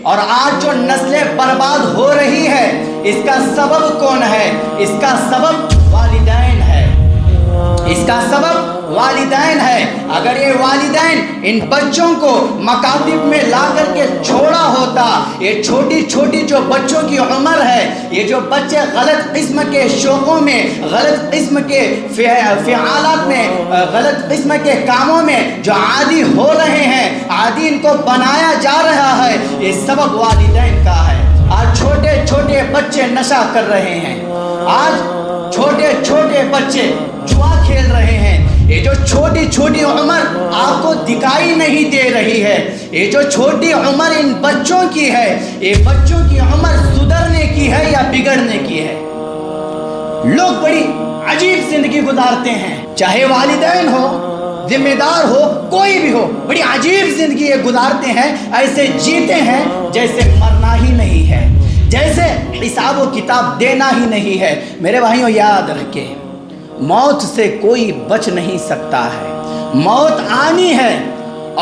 اور آج جو نسلیں برباد ہو رہی ہے، اس کا سبب کون ہے؟ اس کا سبب والدین ہے۔ اس کا سبب والدین ہے۔ اگر یہ والدین ان بچوں کو مکاتب میں لا کر کے چھوڑا ہوتا، یہ چھوٹی چھوٹی جو بچوں کی عمر ہے، یہ جو بچے غلط قسم کے شوقوں میں، غلط قسم کے فعالات میں، غلط قسم کے کاموں میں جو عادی ہو رہے ہیں، عادی ان کو بنایا جا رہا ہے، یہ سبب والدین کا ہے۔ آج چھوٹے چھوٹے بچے نشہ کر رہے ہیں، آج چھوٹے چھوٹے بچے جوا کھیل رہے ہیں۔ یہ جو چھوٹی چھوٹی عمر آپ کو دکھائی نہیں دے رہی ہے، یہ جو چھوٹی عمر ان بچوں کی ہے، یہ بچوں کی عمر سدھرنے کی ہے یا بگڑنے کی ہے؟ لوگ بڑی عجیب زندگی گزارتے ہیں، چاہے والدین ہو، ذمہ دار ہو، کوئی بھی ہو، بڑی عجیب زندگی یہ گزارتے ہیں، ایسے جیتے ہیں جیسے مرنا ہی نہیں ہے، جیسے حساب و کتاب دینا ہی نہیں ہے۔ میرے بھائیوں، یاد رکھیں، موت سے کوئی بچ نہیں سکتا ہے، موت آنی ہے،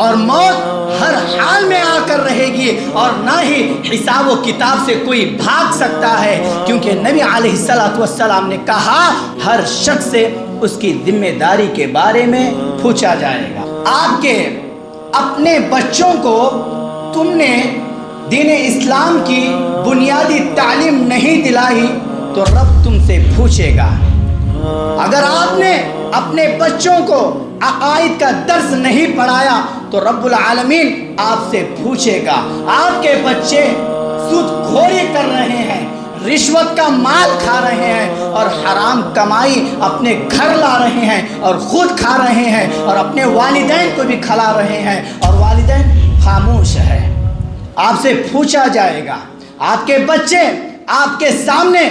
اور موت ہر حال میں آ کر رہے گی، اور نہ ہی حساب و کتاب سے کوئی بھاگ سکتا ہے، کیونکہ نبی علیہ السلام نے کہا ہر شخص سے اس کی ذمہ داری کے بارے میں پوچھا جائے گا۔ آپ کے اپنے بچوں کو تم نے دین اسلام کی بنیادی تعلیم نہیں دلائی تو رب تم سے پوچھے گا۔ اگر آپ نے اپنے بچوں کو عقائد کا درس نہیں پڑھایا تو رب العالمین آپ سے پوچھے گا۔ آپ کے بچے سود خوری کر رہے ہیں، رشوت کا مال کھا رہے ہیں، اور حرام کمائی اپنے گھر لا رہے ہیں اور خود کھا رہے ہیں، اور اپنے والدین کو بھی کھلا رہے ہیں، اور والدین خاموش ہے۔ آپ سے پوچھا جائے گا۔ آپ کے بچے آپ کے سامنے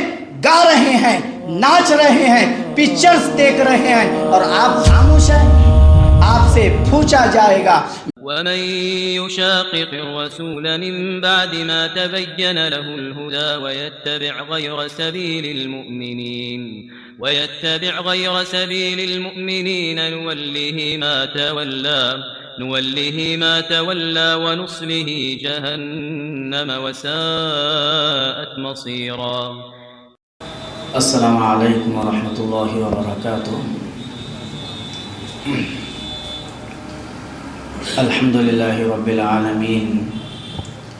گا رہے ہیں، ناچ رہے ہیں، پکچرز دیکھ رہے ہیں، اور آپ خاموش ہیں۔ آپ سے پوچھا جائے گا۔ ومن يشاقق الرسول من بعد ما تبين له الهدى ويتبع غير سبيل المؤمنين نوله ما تولى ونصله جهنم وساءت مصيرا۔ السلام علیکم ورحمۃ اللہ وبرکاتہ۔ الحمد للہ رب العالمین،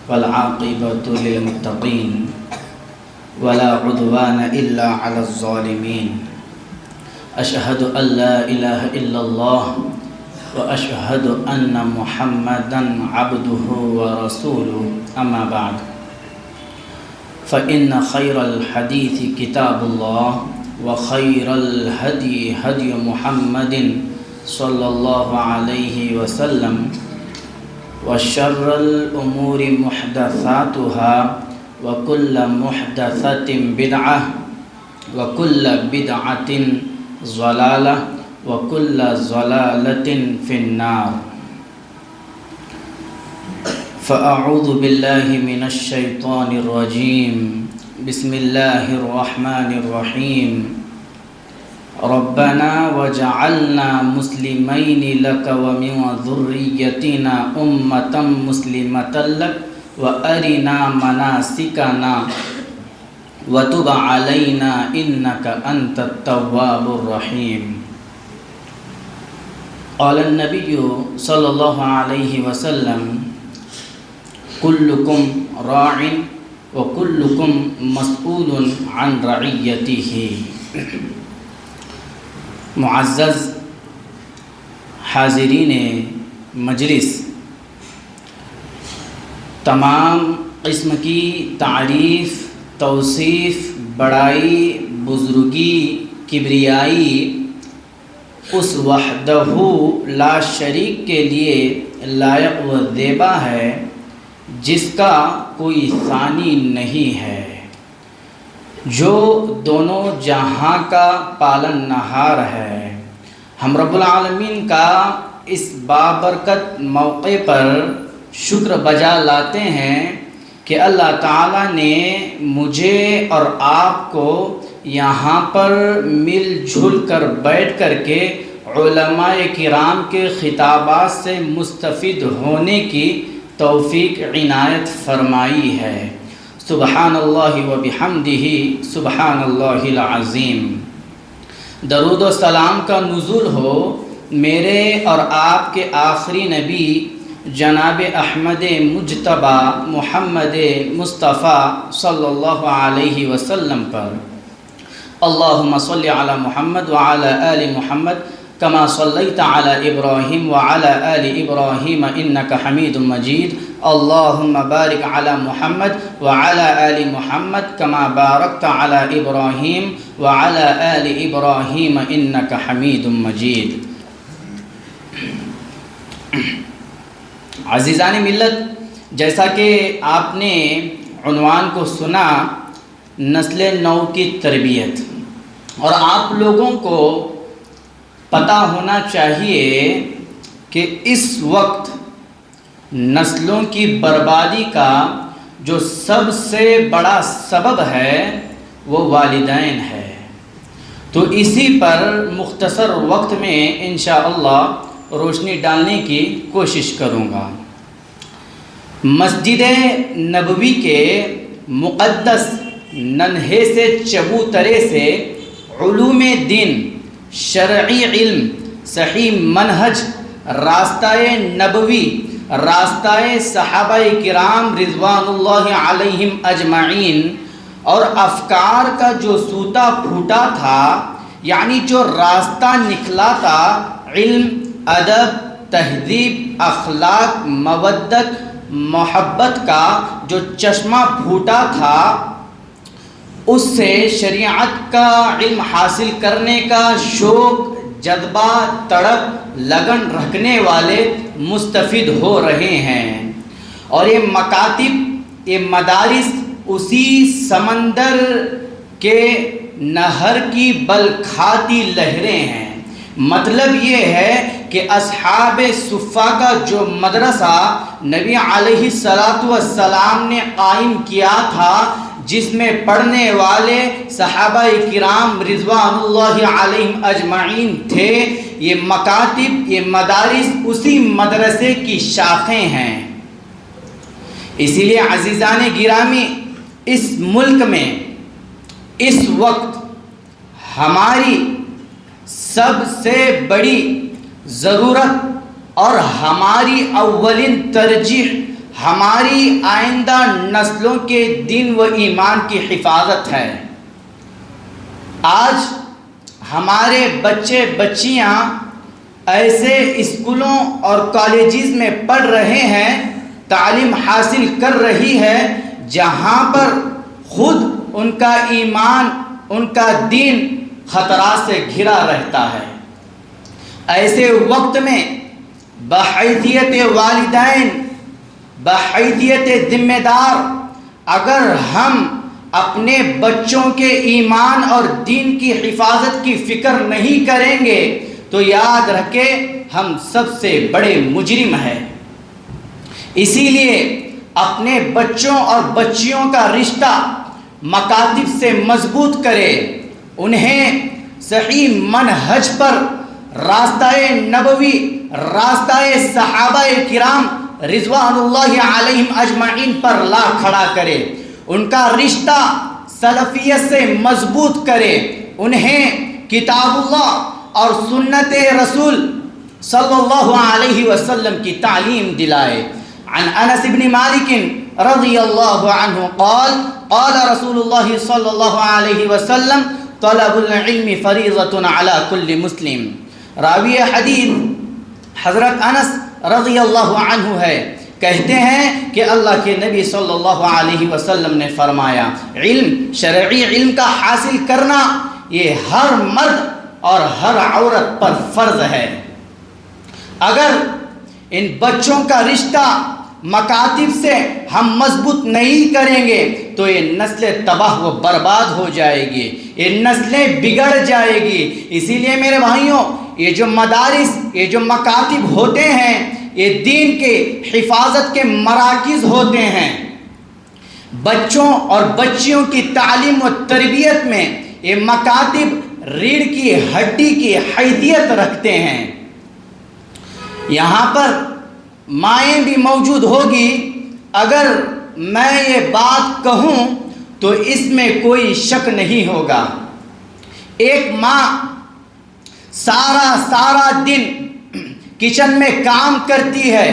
والعاقبۃ للمتقین، ولا عدوان الا علی الظالمین۔ اشہد ان لا الہ الا اللہ واشہد ان محمدا عبدہ ورسولہ، اما بعد فإن خير الحديث كتاب الله وخير الهدي هدي محمد صلى الله عليه وسلم وشر الأمور محدثاتها وكل محدثة بدعة وكل بدعة ضلالة وكل ضلالة في النار۔ فأعوذ بالله من الشيطان الرجيم، بسم الله الرحمن الرحيم۔ ربنا وجعلنا مسلمين لك ومن ذريتنا أمة مسلمة لك وأرنا مناسكنا وتب علينا إنك أنت التواب الرحيم۔ قال النبي صلى الله عليه وسلم کلکم راع وکلکم مسئول عن رعیتہ۔ معزز حاضرین مجلس، تمام قسم کی تعریف، توصیف، بڑائی، بزرگی، کبریائی اس وحدہ لا شریک کے لیے لائق و زیبا ہے جس کا کوئی ثانی نہیں ہے، جو دونوں جہاں کا پالن نہار ہے۔ ہم رب العالمین کا اس بابرکت موقع پر شکر بجا لاتے ہیں کہ اللہ تعالیٰ نے مجھے اور آپ کو یہاں پر مل جھل کر بیٹھ کر کے علماء کرام کے خطابات سے مستفید ہونے کی توفیق عنایت فرمائی ہے۔ سبحان اللہ و بحمدہ سبحان اللہ العظیم۔ درود و سلام کا نزول ہو میرے اور آپ کے آخری نبی جناب احمد مجتبی محمد مصطفیٰ صلی اللہ علیہ وسلم پر۔ اللہم صلی علی محمد وعلی آل محمد کما صلیت علی ابراہیم وعلی آل ابراہیم انک حمید مجید۔ اللہم بارک علی محمد وعلی آل محمد کما بارکت علی ابراہیم وعلی آل ابراہیم انک حمید مجید۔ عزیزان ملت، جیسا کہ آپ نے عنوان کو سنا، نسل نو کی تربیت، اور آپ لوگوں کو پتہ ہونا چاہیے کہ اس وقت نسلوں کی بربادی کا جو سب سے بڑا سبب ہے وہ والدین ہے۔ تو اسی پر مختصر وقت میں انشاءاللہ روشنی ڈالنے کی کوشش کروں گا۔ مسجد نبوی کے مقدس ننھے سے چبوترے سے علوم دین، شرعی علم، صحیح منہج، راستہ نبوی، راستہ صحابہ کرام رضوان اللہ علیہم اجمعین، اور افکار کا جو سوتا پھوٹا تھا، یعنی جو راستہ نکلا تھا، علم، ادب، تہذیب، اخلاق، مودت، محبت کا جو چشمہ پھوٹا تھا، اس سے شریعت کا علم حاصل کرنے کا شوق، جذبہ، تڑپ، لگن رکھنے والے مستفید ہو رہے ہیں، اور یہ مکاتب، یہ مدارس اسی سمندر کے نہر کی بل کھاتی لہریں ہیں۔ مطلب یہ ہے کہ اصحاب صفہ کا جو مدرسہ نبی علیہ السلام نے قائم کیا تھا، جس میں پڑھنے والے صحابہ کرام رضوان اللہ علیہم اجمعین تھے، یہ مکاتب، یہ مدارس اسی مدرسے کی شاخیں ہیں۔ اسی لیے عزیزان گرامی، اس ملک میں اس وقت ہماری سب سے بڑی ضرورت اور ہماری اولین ترجیح ہماری آئندہ نسلوں کے دین و ایمان کی حفاظت ہے۔ آج ہمارے بچے بچیاں ایسے اسکولوں اور کالجز میں پڑھ رہے ہیں، تعلیم حاصل کر رہی ہے، جہاں پر خود ان کا ایمان، ان کا دین خطرات سے گھرا رہتا ہے۔ ایسے وقت میں بحیثیت والدین، بحیثیت ذمہ دار، اگر ہم اپنے بچوں کے ایمان اور دین کی حفاظت کی فکر نہیں کریں گے تو یاد رکھیں ہم سب سے بڑے مجرم ہیں۔ اسی لیے اپنے بچوں اور بچیوں کا رشتہ مکاتب سے مضبوط کرے، انہیں صحیح منہج پر، راستہ نبوی، راستہ صحابہ کرام رضوان اللہ علیہم اجمعین پر لا کھڑا کرے، ان کا رشتہ سلفیت سے مضبوط کرے، انہیں کتاب اللہ اور سنت رسول صلی اللہ علیہ وسلم کی تعلیم دلائے۔ عن انس بن مالک رضی اللہ عنہ قال قال رسول اللہ صلی اللہ علیہ وسلم طلب العلم فریضۃ علی کل مسلم۔ راوی حدیث حضرت انس رضی اللہ عنہ ہے، کہتے ہیں کہ اللہ کے نبی صلی اللہ علیہ وسلم نے فرمایا، علم، شرعی علم کا حاصل کرنا یہ ہر مرد اور ہر عورت پر فرض ہے۔ اگر ان بچوں کا رشتہ مکاتب سے ہم مضبوط نہیں کریں گے تو یہ نسلیں تباہ و برباد ہو جائے گی، یہ نسلیں بگڑ جائے گی۔ اسی لیے میرے بھائیوں، یہ جو مدارس، یہ جو مکاتب ہوتے ہیں، یہ دین کے حفاظت کے مراکز ہوتے ہیں۔ بچوں اور بچیوں کی تعلیم و تربیت میں یہ مکاتب ریڑھ کی ہڈی کی حیثیت رکھتے ہیں۔ یہاں پر مائیں بھی موجود ہوگی. اگر میں یہ بات کہوں تو اس میں کوئی شک نہیں ہوگا. ایک ماں سارا دن کچن میں کام کرتی ہے،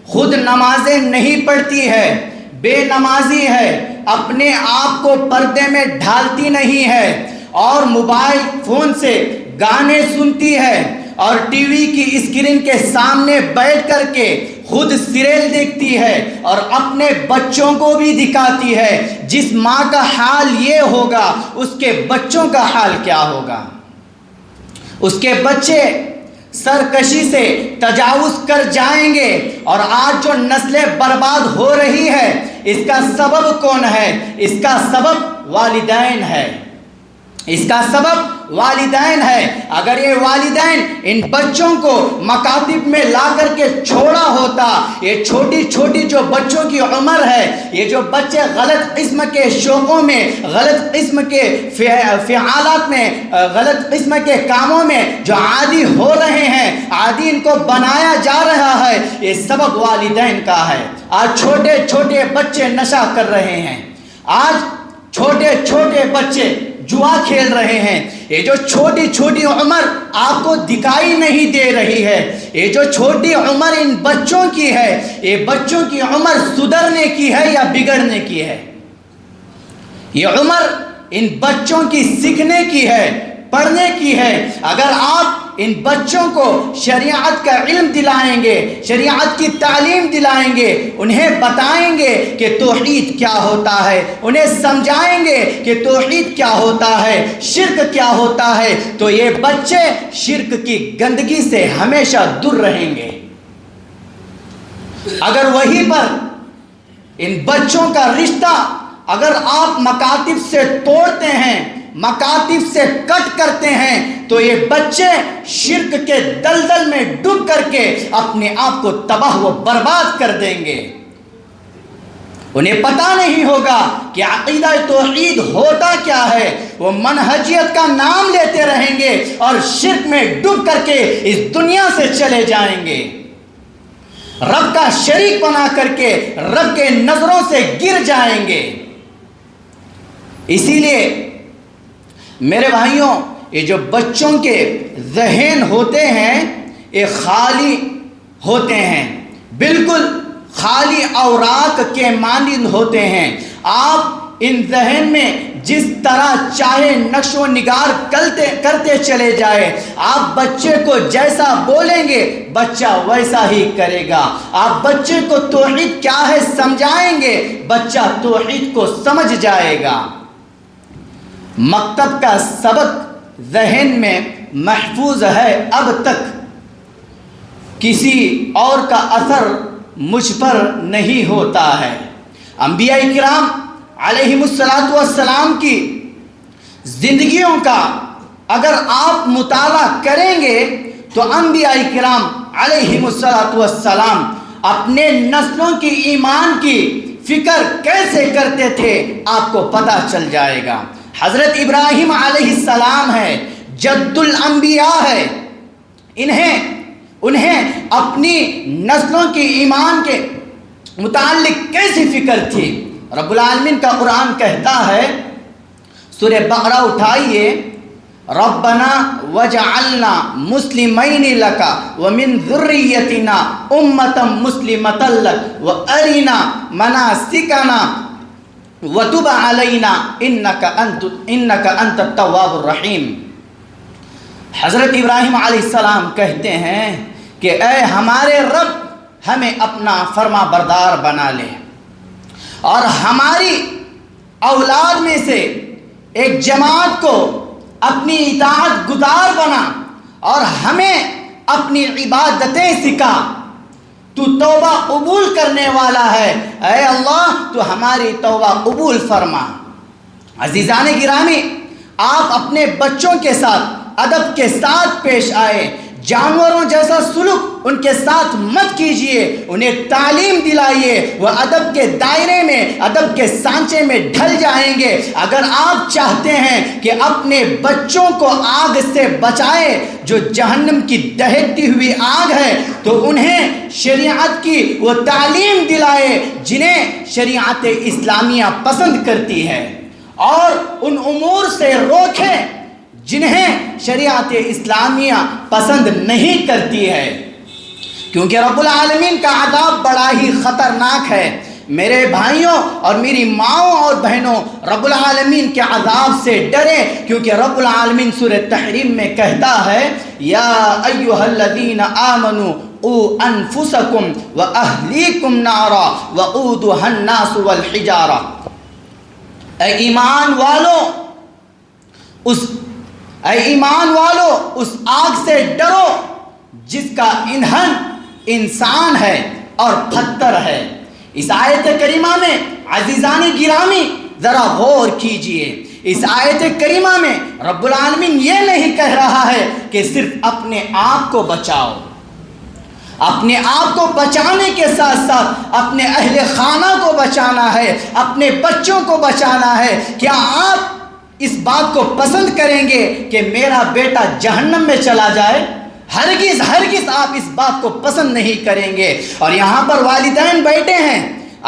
خود نمازیں نہیں پڑھتی ہے، بے نمازی ہے، اپنے آپ کو پردے میں ڈھالتی نہیں ہے، اور موبائل فون سے گانے سنتی ہے، اور ٹی وی کی اسکرین کے سامنے بیٹھ کر کے خود سیریل دیکھتی ہے اور اپنے بچوں کو بھی دکھاتی ہے. جس ماں کا حال یہ ہوگا اس کے بچوں کا حال کیا ہوگا؟ اس کے بچے سرکشی سے تجاوز کر جائیں گے. اور آج جو نسلیں برباد ہو رہی ہے اس کا سبب کون ہے؟ اس کا سبب والدین ہے. اس کا سبب والدین ہے. اگر یہ والدین ان بچوں کو مکاتب میں لا کر کے چھوڑا ہوتا، یہ چھوٹی چھوٹی جو بچوں کی عمر ہے، یہ جو بچے غلط قسم کے شوقوں میں، غلط قسم کے فعالات میں، غلط قسم کے کاموں میں جو عادی ہو رہے ہیں، عادی ان کو بنایا جا رہا ہے، یہ سبب والدین کا ہے. آج چھوٹے چھوٹے بچے نشہ کر رہے ہیں. آج چھوٹے چھوٹے بچے جوا کھیل رہے ہیں. یہ جو چھوٹی چھوٹی عمر آپ کو دکھائی نہیں دے رہی ہے، یہ جو چھوٹی عمر ان بچوں کی ہے، یہ بچوں کی عمر سدھرنے کی ہے یا بگڑنے کی ہے؟ یہ عمر ان بچوں کی سیکھنے کی ہے، پڑھنے کی ہے. اگر آپ ان بچوں کو شریعت کا علم دلائیں گے، شریعت کی تعلیم دلائیں گے، انہیں بتائیں گے کہ توحید کیا ہوتا ہے، انہیں سمجھائیں گے کہ توحید کیا ہوتا ہے، شرک کیا ہوتا ہے، تو یہ بچے شرک کی گندگی سے ہمیشہ دور رہیں گے. اگر وہیں پر ان بچوں کا رشتہ اگر آپ مکاتب سے توڑتے ہیں، مکاتب سے کٹ کرتے ہیں، تو یہ بچے شرک کے دلدل میں ڈوب کر کے اپنے آپ کو تباہ و برباد کر دیں گے. انہیں پتہ نہیں ہوگا کہ عقیدہ توحید ہوتا کیا ہے. وہ منہجیت کا نام لیتے رہیں گے اور شرک میں ڈوب کر کے اس دنیا سے چلے جائیں گے. رب کا شریک بنا کر کے رب کے نظروں سے گر جائیں گے. اسی لیے میرے بھائیوں، یہ جو بچوں کے ذہن ہوتے ہیں یہ خالی ہوتے ہیں، بالکل خالی اوراق کے مانند ہوتے ہیں. آپ ان ذہن میں جس طرح چاہے نقش و نگار کرتے چلے جائے، آپ بچے کو جیسا بولیں گے بچہ ویسا ہی کرے گا. آپ بچے کو توحید کیا ہے سمجھائیں گے، بچہ توحید کو سمجھ جائے گا. مکتب کا سبق ذہن میں محفوظ ہے اب تک، کسی اور کا اثر مجھ پر نہیں ہوتا ہے. انبیاء کرام علیہم السلام کی زندگیوں کا اگر آپ مطالعہ کریں گے تو انبیاء کرام علیہم السلام اپنے نسلوں کی ایمان کی فکر کیسے کرتے تھے آپ کو پتہ چل جائے گا. حضرت ابراہیم علیہ السلام ہے، جد الانبیاء ہے. انہیں اپنی نسلوں کی ایمان کے متعلق کیسی فکر تھی؟ رب العالمین کا قرآن کہتا ہے، سورہ بقرہ اٹھائیے، ربنا وجعلنا مسلمین لک ومن ذریتنا امۃ مسلمۃ لک وارنا مناسکنا وتب علینا انک انت التواب الرحیم. حضرت ابراہیم علیہ السلام کہتے ہیں کہ اے ہمارے رب، ہمیں اپنا فرما بردار بنا لے اور ہماری اولاد میں سے ایک جماعت کو اپنی اطاعت گزار بنا اور ہمیں اپنی عبادتیں سکھا. تو توبہ قبول کرنے والا ہے، اے اللہ تو ہماری توبہ قبول فرما. عزیزان گرامی، آپ اپنے بچوں کے ساتھ ادب کے ساتھ پیش آئے. جانوروں جیسا سلوک ان کے ساتھ مت کیجئے، انہیں تعلیم دلائیے، وہ ادب کے دائرے میں، ادب کے سانچے میں ڈھل جائیں گے۔ اگر آپ چاہتے ہیں کہ اپنے بچوں کو آگ سے بچائے جو جہنم کی دہتی ہوئی آگ ہے، تو انہیں شریعت کی وہ تعلیم دلائے جنہیں شریعت اسلامیہ پسند کرتی ہے، اور ان امور سے روکیں جنہیں شریعت اسلامیہ پسند نہیں کرتی ہے، کیونکہ رب العالمین کا عذاب بڑا ہی خطرناک ہے۔ میرے بھائیوں اور میری ماؤں اور بہنوں، رب العالمین کے عذاب سے ڈریں، کیونکہ رب العالمین سورہ تحریم میں کہتا ہے یا ایھا الذین آمنوا قوا انفسکم واہلیکم نارا وقودھا الناس والحجارہ، اے ایمان والو اس آگ سے ڈرو جس کا ایندھن انسان ہے اور پتھر ہے۔ اس آیت کریمہ میں عزیزان گرامی ذرا غور کیجئے، اس آیت کریمہ میں رب العالمین یہ نہیں کہہ رہا ہے کہ صرف اپنے آپ کو بچاؤ، اپنے آپ کو بچانے کے ساتھ ساتھ اپنے اہل خانہ کو بچانا ہے، اپنے بچوں کو بچانا ہے۔ کیا آپ اس بات کو پسند کریں گے کہ میرا بیٹا جہنم میں چلا جائے؟ ہرگز ہرگز آپ اس بات کو پسند نہیں کریں گے۔ اور یہاں پر والدین بیٹھے ہیں،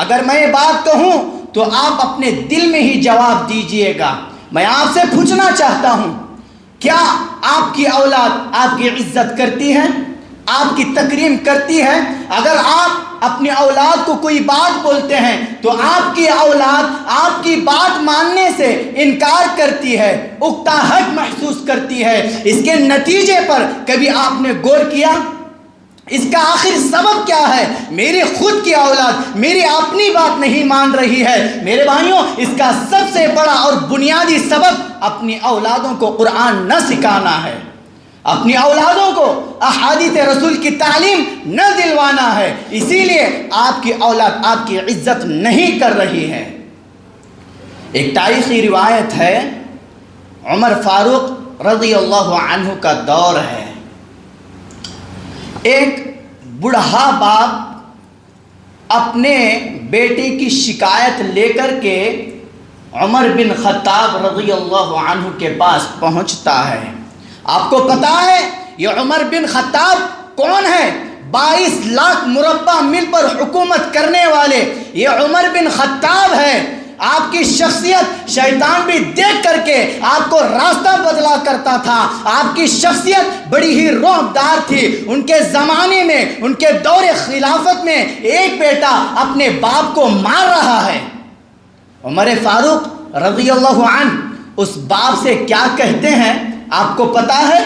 اگر میں یہ بات کہوں تو آپ اپنے دل میں ہی جواب دیجئے گا۔ میں آپ سے پوچھنا چاہتا ہوں، کیا آپ کی اولاد آپ کی عزت کرتی ہے، آپ کی تکریم کرتی ہے؟ اگر آپ اپنی اولاد کو کوئی بات بولتے ہیں تو آپ کی اولاد آپ کی بات ماننے سے انکار کرتی ہے، اکتاہٹ محسوس کرتی ہے۔ اس کے نتیجے پر کبھی آپ نے غور کیا؟ اس کا آخر سبب کیا ہے؟ میری خود کی اولاد میری اپنی بات نہیں مان رہی ہے۔ میرے بھائیوں، اس کا سب سے بڑا اور بنیادی سبب اپنی اولادوں کو قرآن نہ سکھانا ہے، اپنی اولادوں کو احادیث رسول کی تعلیم نہ دلوانا ہے، اسی لیے آپ کی اولاد آپ کی عزت نہیں کر رہی ہے۔ ایک تاریخی روایت ہے، عمر فاروق رضی اللہ عنہ کا دور ہے۔ ایک بوڑھا باپ اپنے بیٹے کی شکایت لے کر کے عمر بن خطاب رضی اللہ عنہ کے پاس پہنچتا ہے۔ آپ کو پتا ہے یہ عمر بن خطاب کون ہے؟ 22 لاکھ مربع میل پر حکومت کرنے والے یہ عمر بن خطاب ہے۔ آپ کی شخصیت شیطان بھی دیکھ کر کے آپ کو راستہ بدلا کرتا تھا۔ آپ کی شخصیت بڑی ہی رعبدار تھی۔ ان کے زمانے میں، ان کے دور خلافت میں ایک بیٹا اپنے باپ کو مار رہا ہے۔ عمر فاروق رضی اللہ عنہ اس باپ سے کیا کہتے ہیں آپ کو پتا ہے؟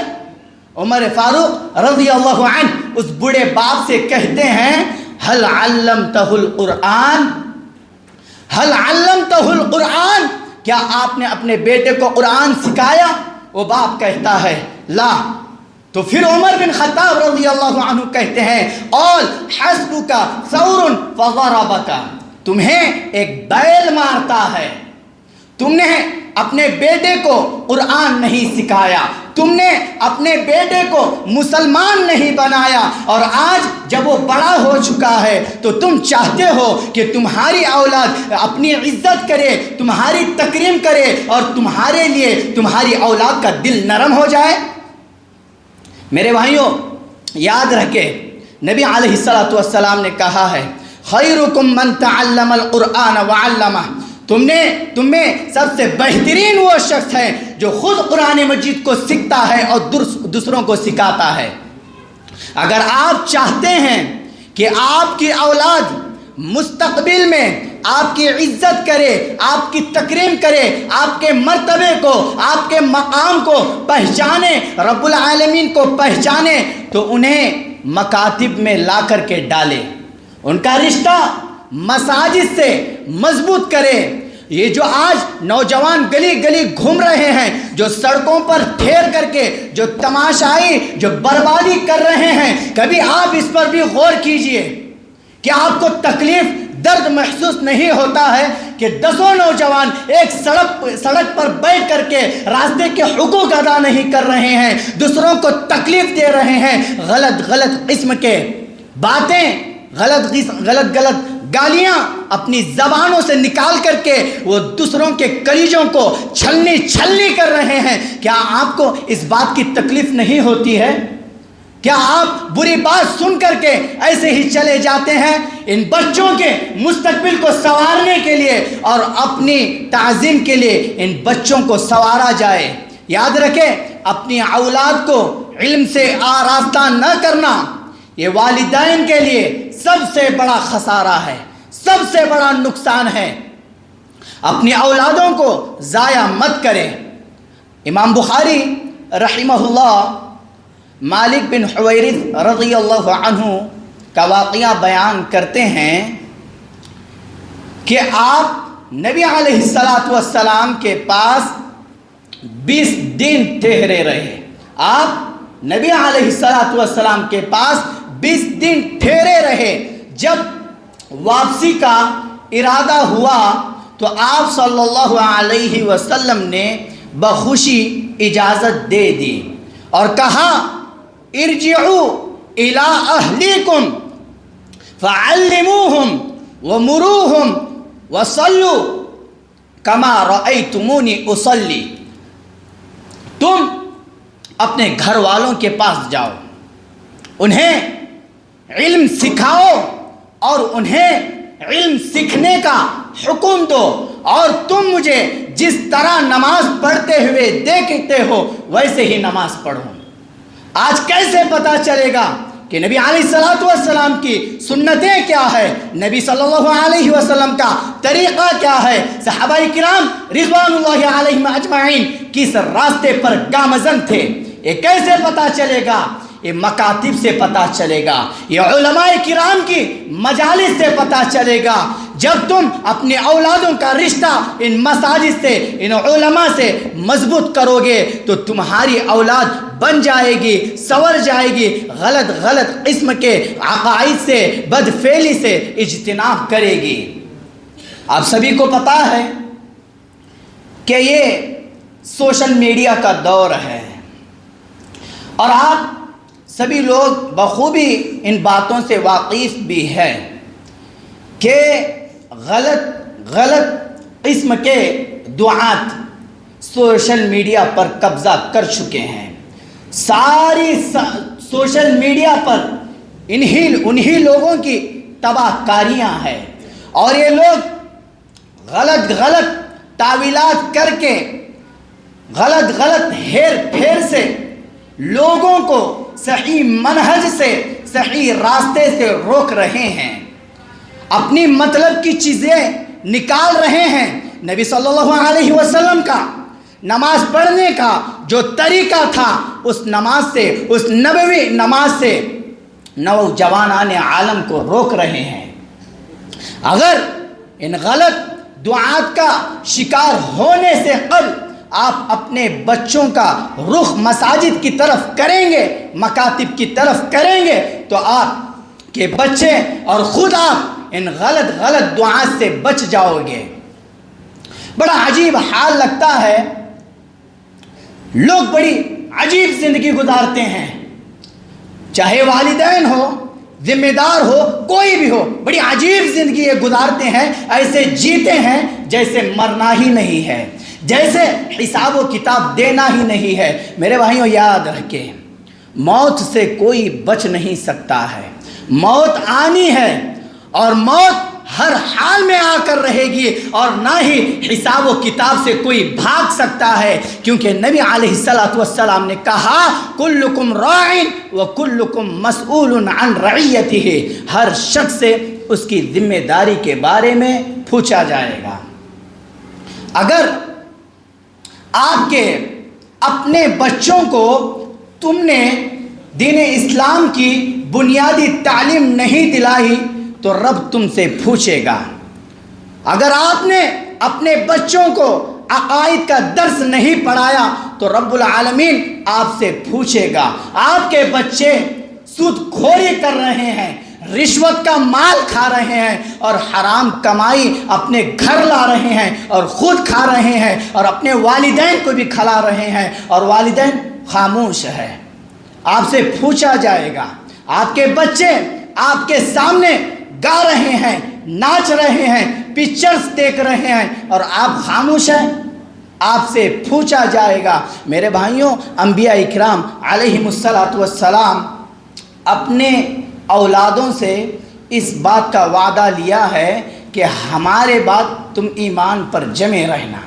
عمر فاروق رضی اللہ عنہ اس بڑے باپ سے کہتے ہیں هل علمته القرآن، هل علمته القرآن، کیا آپ نے اپنے بیٹے کو قرآن سکھایا؟ وہ باپ کہتا ہے لا۔ تو پھر عمر بن خطاب رضی اللہ عنہ کہتے ہیں قال حسبک ثور فضربک، تمہیں ایک بیل مارتا ہے، تم نے اپنے بیٹے کو قرآن نہیں سکھایا، تم نے اپنے بیٹے کو مسلمان نہیں بنایا، اور آج جب وہ بڑا ہو چکا ہے تو تم چاہتے ہو کہ تمہاری اولاد اپنی عزت کرے، تمہاری تکریم کرے، اور تمہارے لیے تمہاری اولاد کا دل نرم ہو جائے۔ میرے بھائیوں، یاد رکھے نبی علیہ السلام نے کہا ہے خیرکم من تعلم القرآن وعلمہ، تم میں سب سے بہترین وہ شخص ہے جو خود قرآن مجید کو سیکھتا ہے اور دوسروں کو سکھاتا ہے۔ اگر آپ چاہتے ہیں کہ آپ کی اولاد مستقبل میں آپ کی عزت کرے، آپ کی تکریم کرے، آپ کے مرتبے کو، آپ کے مقام کو پہچانے، رب العالمین کو پہچانے، تو انہیں مکاتب میں لا کر کے ڈالے، ان کا رشتہ مساجد سے مضبوط کرے۔ یہ جو آج نوجوان گلی گلی گھوم رہے ہیں، جو سڑکوں پر ٹھہر کر کے جو تماشائی، جو بربادی کر رہے ہیں، کبھی آپ اس پر بھی غور کیجئے کہ آپ کو تکلیف درد محسوس نہیں ہوتا ہے کہ 10 نوجوان ایک سڑک پر بیٹھ کر کے راستے کے حقوق ادا نہیں کر رہے ہیں، دوسروں کو تکلیف دے رہے ہیں، غلط قسم کے باتیں، غلط گالیاں اپنی زبانوں سے نکال کر کے وہ دوسروں کے کلیجوں کو چھلنی کر رہے ہیں؟ کیا آپ کو اس بات کی تکلیف نہیں ہوتی ہے؟ کیا آپ بری بات سن کر کے ایسے ہی چلے جاتے ہیں؟ ان بچوں کے مستقبل کو سنوارنے کے لیے اور اپنی تعظیم کے لیے ان بچوں کو سنوارا جائے۔ یاد رکھیں، اپنی اولاد کو علم سے آراستہ نہ کرنا یہ والدین کے لیے سب سے بڑا خسارہ ہے، سب سے بڑا نقصان ہے۔ اپنی اولادوں کو ضائع مت کریں۔ امام بخاری رحمہ اللہ مالک بن حویرث رضی اللہ عنہ کا واقعہ بیان کرتے ہیں کہ آپ نبی علیہ السلام کے پاس 20 دن ٹھہرے رہے۔ آپ نبی علیہ السلام کے پاس 20 دن ٹھہرے رہے۔ جب واپسی کا ارادہ ہوا تو آپ صلی اللہ علیہ وسلم نے بخوشی اجازت دے دی اور کہا ارجعوا الى اہلیکم فعلموہم ومروہم وصلوا کما رأیتمونی اصلی۔ تم اپنے گھر والوں کے پاس جاؤ، انہیں علم سکھاؤ اور انہیں علم سیکھنے کا حکم دو، اور تم مجھے جس طرح نماز پڑھتے ہوئے دیکھتے ہو ویسے ہی نماز پڑھو۔ آج کیسے پتا چلے گا کہ نبی علیہ السلام کی سنتیں کیا ہے، نبی صلی اللہ علیہ وسلم کا طریقہ کیا ہے، صحابہ کرام رضوان اللہ علیہم اجمعین کس راستے پر گامزن تھے؟ یہ کیسے پتا چلے گا؟ یہ مکاتب سے پتا چلے گا، یہ علماء کرام کی مجالس سے پتا چلے گا۔ جب تم اپنے اولادوں کا رشتہ ان مساجد سے، ان علماء سے مضبوط کرو گے تو تمہاری اولاد بن جائے گی، سنور جائے گی، غلط قسم کے عقائد سے، بدفعلی سے اجتناب کرے گی۔ آپ سبھی کو پتا ہے کہ یہ سوشل میڈیا کا دور ہے، اور آپ سبھی لوگ بخوبی ان باتوں سے واقف بھی ہیں کہ غلط قسم کے دعات سوشل میڈیا پر قبضہ کر چکے ہیں۔ ساری سوشل میڈیا پر انہی لوگوں کی تباہ کاریاں ہیں، اور یہ لوگ غلط تعویلات کر کے غلط ہیر پھیر سے لوگوں کو صحیح منہج سے، صحیح راستے سے روک رہے ہیں، اپنی مطلب کی چیزیں نکال رہے ہیں۔ نبی صلی اللہ علیہ وسلم کا نماز پڑھنے کا جو طریقہ تھا، اس نماز سے، اس نبوی نماز سے نوجوانان عالم کو روک رہے ہیں۔ اگر ان غلط دعات کا شکار ہونے سے قبل آپ اپنے بچوں کا رخ مساجد کی طرف کریں گے، مکاتب کی طرف کریں گے، تو آپ کے بچے اور خود آپ ان غلط دعات سے بچ جاؤ گے۔ بڑا عجیب حال لگتا ہے، لوگ بڑی عجیب زندگی گزارتے ہیں، چاہے والدین ہو، ذمہ دار ہو، کوئی بھی ہو، بڑی عجیب زندگی یہ گزارتے ہیں، ایسے جیتے ہیں جیسے مرنا ہی نہیں ہے، جیسے حساب و کتاب دینا ہی نہیں ہے۔ میرے بھائیوں، یاد رکھیں، موت سے کوئی بچ نہیں سکتا ہے، موت آنی ہے، اور موت ہر حال میں آ کر رہے گی، اور نہ ہی حساب و کتاب سے کوئی بھاگ سکتا ہے، کیونکہ نبی علیہ السلام نے کہا کلکم راع وکلکم مسئول عن رعیتہ، ہر شخص سے اس کی ذمہ داری کے بارے میں پوچھا جائے گا۔ اگر آپ کے اپنے بچوں کو تم نے دین اسلام کی بنیادی تعلیم نہیں دلائی تو رب تم سے پوچھے گا۔ اگر آپ نے اپنے بچوں کو عقائد کا درس نہیں پڑھایا تو رب العالمین آپ سے پوچھے گا۔ آپ کے بچے سود خوری کر رہے ہیں، رشوت کا مال کھا رہے ہیں اور حرام کمائی اپنے گھر لا رہے ہیں اور خود کھا رہے ہیں اور اپنے والدین کو بھی کھلا رہے ہیں اور والدین خاموش ہے۔ آپ سے پوچھا جائے گا، آپ کے بچے آپ کے سامنے گا رہے ہیں، ناچ رہے ہیں، پکچرز دیکھ رہے ہیں اور آپ خاموش ہیں۔ آپ سے پوچھا جائے گا۔ میرے بھائیوں، انبیاء اکرام علیہم السلام اپنے اولادوں سے اس بات کا وعدہ لیا ہے کہ ہمارے بعد تم ایمان پر جمے رہنا۔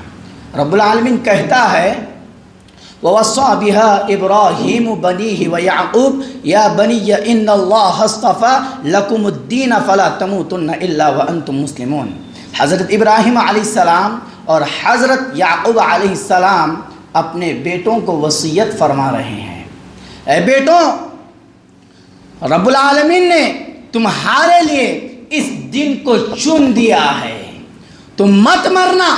رب العالمین کہتا ہے وَوَصَّى بِهَا إِبْرَاهِيمُ بَنِيهِ وَيَعْقُوبُ يَا بَنِيَّ إِنَّ اللَّهَ اصْطَفَى لَكُمُ الدِّينَ فَلَا تَمُوتُنَّ إِلَّا وَأَنْتُمْ مُسْلِمُونَ۔ حضرت ابراہیم علیہ السلام اور حضرت یعقوب علیہ السلام اپنے بیٹوں کو وصیت فرما رہے ہیں، اے بیٹوں، رب العالمین نے تمہارے لیے اس دن کو چن دیا ہے، تم مت مرنا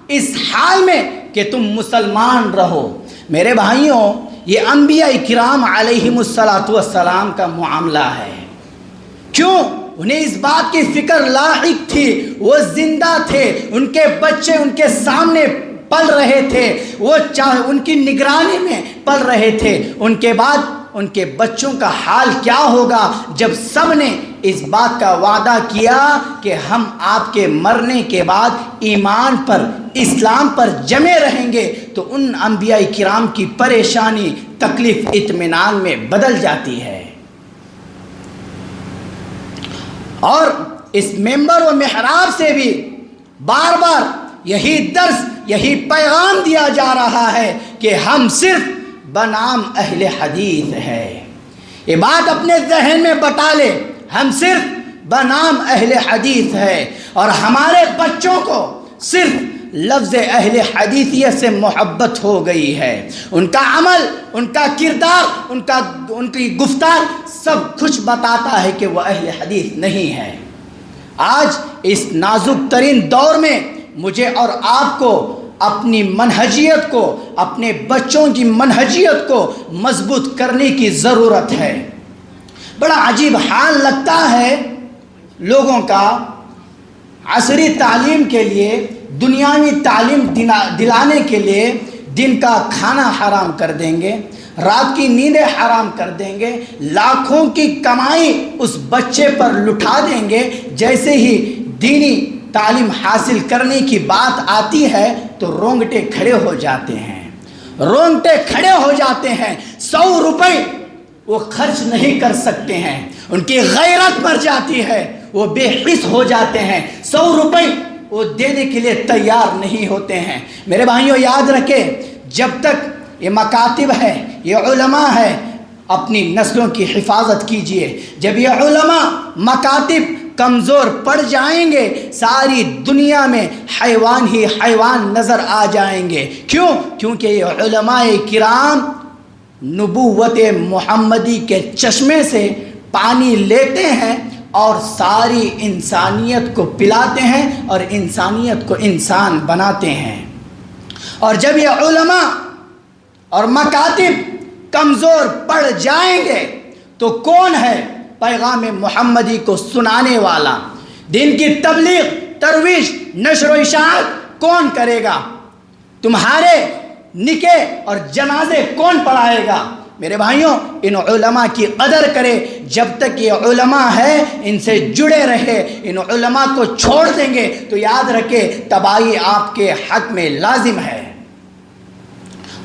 اس حال میں کہ تم مسلمان رہو۔ میرے بھائیوں، یہ انبیاء کرام علیہم السلام کا معاملہ ہے۔ کیوں؟ انہیں اس بات کی فکر لاحق تھی، وہ زندہ تھے، ان کے بچے ان کے سامنے پل رہے تھے، وہ ان کی نگرانی میں پل رہے تھے۔ ان کے بعد ان کے بچوں کا حال کیا ہوگا جب سب نے اس بات کا وعدہ کیا کہ ہم آپ کے مرنے کے بعد ایمان پر، اسلام پر جمے رہیں گے، تو ان انبیاء کرام کی پریشانی تکلیف اطمینان میں بدل جاتی ہے۔ اور اس ممبر و محراب سے بھی بار بار یہی درس، یہی پیغام دیا جا رہا ہے کہ ہم صرف بنام اہل حدیث ہے۔ یہ بات اپنے ذہن میں بٹا لے، ہم صرف بنام اہل حدیث ہے اور ہمارے بچوں کو صرف لفظ اہل حدیثیت سے محبت ہو گئی ہے۔ ان کا عمل، ان کا کردار، ان کی گفتار سب کچھ بتاتا ہے کہ وہ اہل حدیث نہیں ہے۔ آج اس نازک ترین دور میں مجھے اور آپ کو اپنی منہجیت کو، اپنے بچوں کی منہجیت کو مضبوط کرنے کی ضرورت ہے۔ بڑا عجیب حال لگتا ہے لوگوں کا، عصری تعلیم کے لیے، دنیاوی تعلیم دلانے کے لیے دن کا کھانا حرام کر دیں گے، رات کی نیندیں حرام کر دیں گے، لاکھوں کی کمائی اس بچے پر لٹا دیں گے۔ جیسے ہی دینی تعلیم حاصل کرنے کی بات آتی ہے تو رونگٹے کھڑے ہو جاتے ہیں، رونگٹے کھڑے ہو جاتے ہیں۔ 100 روپے وہ خرچ نہیں کر سکتے ہیں، ان کی غیرت مر جاتی ہے، وہ بے حس ہو جاتے ہیں۔ 100 روپے وہ دینے کے لیے تیار نہیں ہوتے ہیں۔ میرے بھائیوں، یاد رکھیں، جب تک یہ مکاتب ہے، یہ علماء ہے، اپنی نسلوں کی حفاظت کیجئے۔ جب یہ علماء مکاتب کمزور پڑ جائیں گے، ساری دنیا میں حیوان ہی حیوان نظر آ جائیں گے۔ کیوں؟ کیونکہ یہ علماء کرام نبوت محمدی کے چشمے سے پانی لیتے ہیں اور ساری انسانیت کو پلاتے ہیں اور انسانیت کو انسان بناتے ہیں۔ اور جب یہ علماء اور مکاتب کمزور پڑ جائیں گے تو کون ہے پیغام محمدی کو سنانے والا؟ دین کی تبلیغ، ترویج، نشر و اشاعت کون کرے گا؟ تمہارے نکاح اور جنازے کون پڑھائے گا؟ میرے بھائیوں، ان علماء کی قدر کرے۔ جب تک یہ علماء ہے، ان سے جڑے رہے۔ ان علماء کو چھوڑ دیں گے تو یاد رکھے تباہی آپ کے حق میں لازم ہے۔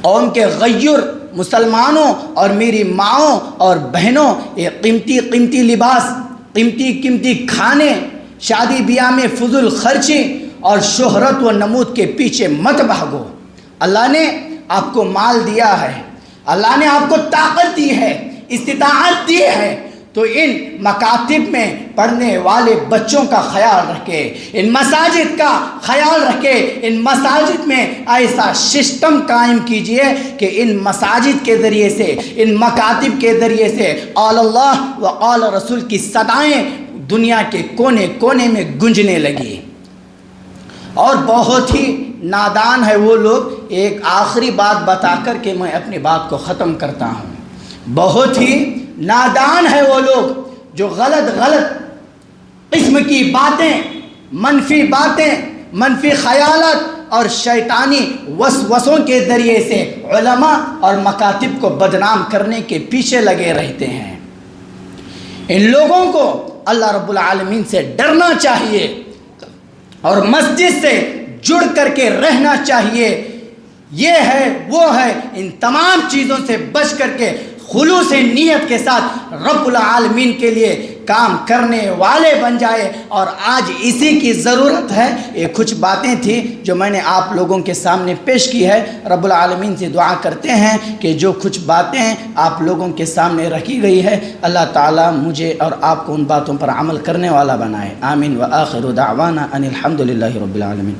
قوم کے غیر مسلمانوں اور میری ماؤں اور بہنوں، یہ قیمتی قیمتی لباس، قیمتی قیمتی کھانے، شادی بیاہ میں فضول خرچی اور شہرت و نمود کے پیچھے مت بھاگو۔ اللہ نے آپ کو مال دیا ہے، اللہ نے آپ کو طاقت دی ہے، استطاعت دی ہے، تو ان مکاتب میں پڑھنے والے بچوں کا خیال رکھے، ان مساجد کا خیال رکھے۔ ان مساجد میں ایسا سسٹم قائم کیجئے کہ ان مساجد کے ذریعے سے، ان مکاتب کے ذریعے سے قال اللہ و قال رسول کی صدائیں دنیا کے کونے کونے میں گونجنے لگی۔ اور بہت ہی نادان ہے وہ لوگ، ایک آخری بات بتا کر کے میں اپنی بات کو ختم کرتا ہوں۔ بہت ہی نادان ہے وہ لوگ جو غلط قسم کی باتیں، منفی باتیں، منفی خیالات اور شیطانی وسوسوں کے ذریعے سے علماء اور مکاتب کو بدنام کرنے کے پیچھے لگے رہتے ہیں۔ ان لوگوں کو اللہ رب العالمین سے ڈرنا چاہیے اور مسجد سے جڑ کر کے رہنا چاہیے۔ یہ ہے وہ ہے، ان تمام چیزوں سے بچ کر کے خلوص نیت کے ساتھ رب العالمین کے لیے کام کرنے والے بن جائے۔ اور آج اسی کی ضرورت ہے۔ یہ کچھ باتیں تھیں جو میں نے آپ لوگوں کے سامنے پیش کی ہے۔ رب العالمین سے دعا کرتے ہیں کہ جو کچھ باتیں آپ لوگوں کے سامنے رکھی گئی ہے، اللہ تعالیٰ مجھے اور آپ کو ان باتوں پر عمل کرنے والا بنائے۔ آمین۔ وآخر دعوانا ان الحمد للہ رب العالمین۔